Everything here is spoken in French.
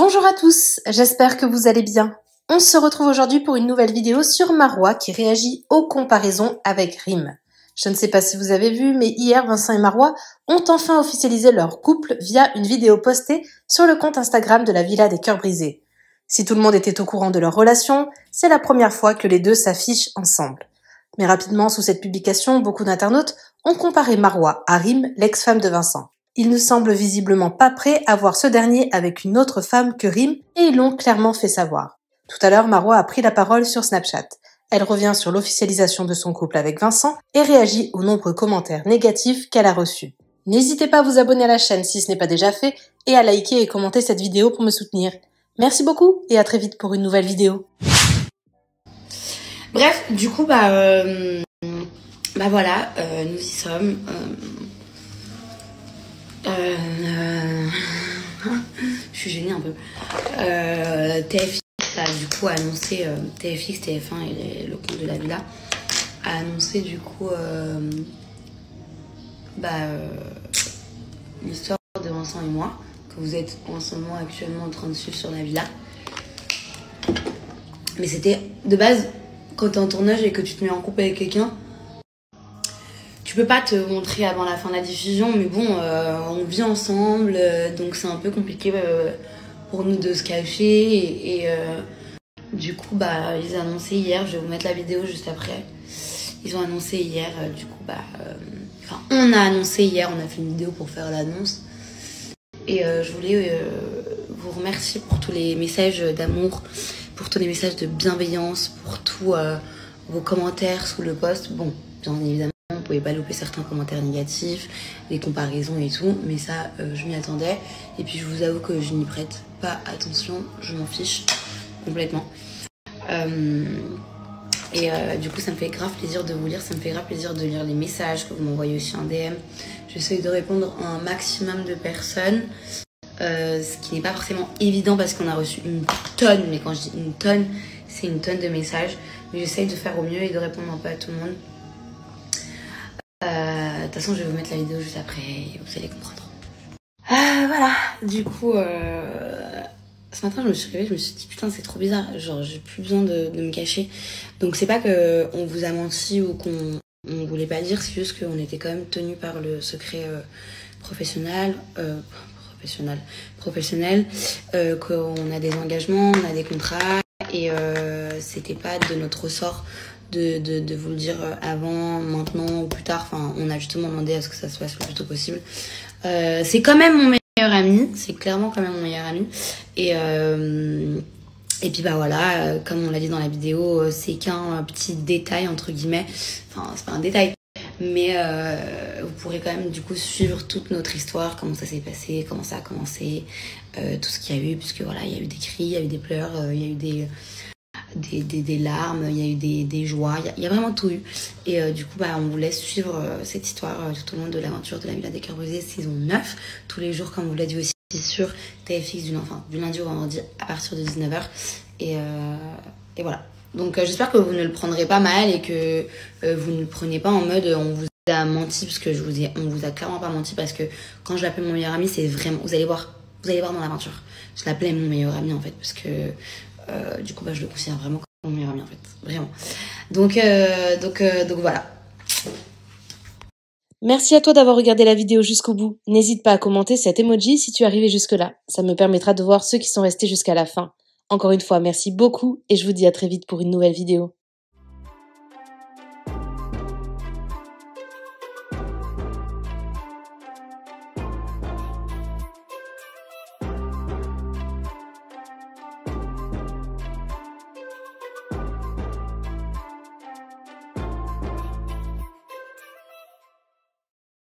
Bonjour à tous, j'espère que vous allez bien. On se retrouve aujourd'hui pour une nouvelle vidéo sur Marois qui réagit aux comparaisons avec Rim. Je ne sais pas si vous avez vu, mais hier Vincent et Marois ont enfin officialisé leur couple via une vidéo postée sur le compte Instagram de la Villa des Cœurs Brisés. Si tout le monde était au courant de leur relation, c'est la première fois que les deux s'affichent ensemble. Mais rapidement, sous cette publication, beaucoup d'internautes ont comparé Marois à Rim, l'ex-femme de Vincent. Ils ne semblent visiblement pas prêts à voir ce dernier avec une autre femme que Rim et ils l'ont clairement fait savoir. Tout à l'heure, Marois a pris la parole sur Snapchat. Elle revient sur l'officialisation de son couple avec Vincent et réagit aux nombreux commentaires négatifs qu'elle a reçus. N'hésitez pas à vous abonner à la chaîne si ce n'est pas déjà fait et à liker et commenter cette vidéo pour me soutenir. Merci beaucoup et à très vite pour une nouvelle vidéo. Bref, du coup, voilà, nous y sommes. Je suis gênée un peu. TFX a du coup annoncé, TFX, TF1 et le compte de la Villa a annoncé du coup l'histoire de Vincent et moi, que vous êtes en ce moment actuellement en train de suivre sur la Villa. Mais c'était de base, quand t'es en tournage et que tu te mets en couple avec quelqu'un, tu peux pas te montrer avant la fin de la diffusion, mais bon, on vit ensemble, donc c'est un peu compliqué pour nous de se cacher. Et du coup, ils ont annoncé hier, je vais vous mettre la vidéo juste après. Ils ont annoncé hier, on a annoncé hier, on a fait une vidéo pour faire l'annonce. Et je voulais vous remercier pour tous les messages d'amour, pour tous les messages de bienveillance, pour tous vos commentaires sous le post. Bon, bien évidemment, vous pouvez pas louper certains commentaires négatifs, les comparaisons et tout, mais ça, je m'y attendais. Et puis je vous avoue que je n'y prête pas attention, je m'en fiche complètement. Du coup, ça me fait grave plaisir de vous lire, ça me fait grave plaisir de lire les messages que vous m'envoyez aussi en DM. J'essaie de répondre à un maximum de personnes, ce qui n'est pas forcément évident parce qu'on a reçu une tonne, mais quand je dis une tonne, c'est une tonne de messages. Mais j'essaie de faire au mieux et de répondre un peu à tout le monde. De toute façon, je vais vous mettre la vidéo juste après et vous allez comprendre. Voilà, du coup, ce matin, je me suis réveillée, je me suis dit putain, c'est trop bizarre, genre j'ai plus besoin de me cacher. Donc c'est pas qu'on vous a menti ou qu'on voulait pas dire, c'est juste qu'on était quand même tenu par le secret professionnel, qu'on a des engagements, on a des contrats et c'était pas de notre ressort de vous le dire avant, maintenant ou plus tard. Enfin, on a justement demandé à ce que ça se fasse le plus tôt possible. C'est quand même mon meilleur ami, c'est clairement quand même mon meilleur ami. Et puis voilà, comme on l'a dit dans la vidéo, c'est qu'un petit détail entre guillemets. Enfin, c'est pas un détail, mais vous pourrez quand même du coup suivre toute notre histoire, comment ça s'est passé, comment ça a commencé, tout ce qu'il y a eu, puisque voilà, il y a eu des cris, il y a eu des pleurs, il y a eu des larmes, il y a eu des joies, il y a vraiment tout eu. Et du coup, on vous laisse suivre cette histoire tout au long de l'aventure de la Villa des Cœurs Brisés saison 9, tous les jours, comme vous l'a dit aussi sur TFX du lundi au vendredi à partir de 19h. Et voilà. Donc j'espère que vous ne le prendrez pas mal et que vous ne le prenez pas en mode on vous a menti, parce que on vous a clairement pas menti, parce que quand je l'appelle mon meilleur ami, c'est vraiment, vous allez voir dans l'aventure. Je l'appelais mon meilleur ami en fait, parce que du coup je le considère vraiment comme mon meilleur ami en fait, vraiment. Donc voilà. Merci à toi d'avoir regardé la vidéo jusqu'au bout. N'hésite pas à commenter cet emoji si tu es arrivé jusque-là. Ça me permettra de voir ceux qui sont restés jusqu'à la fin. Encore une fois, merci beaucoup et je vous dis à très vite pour une nouvelle vidéo.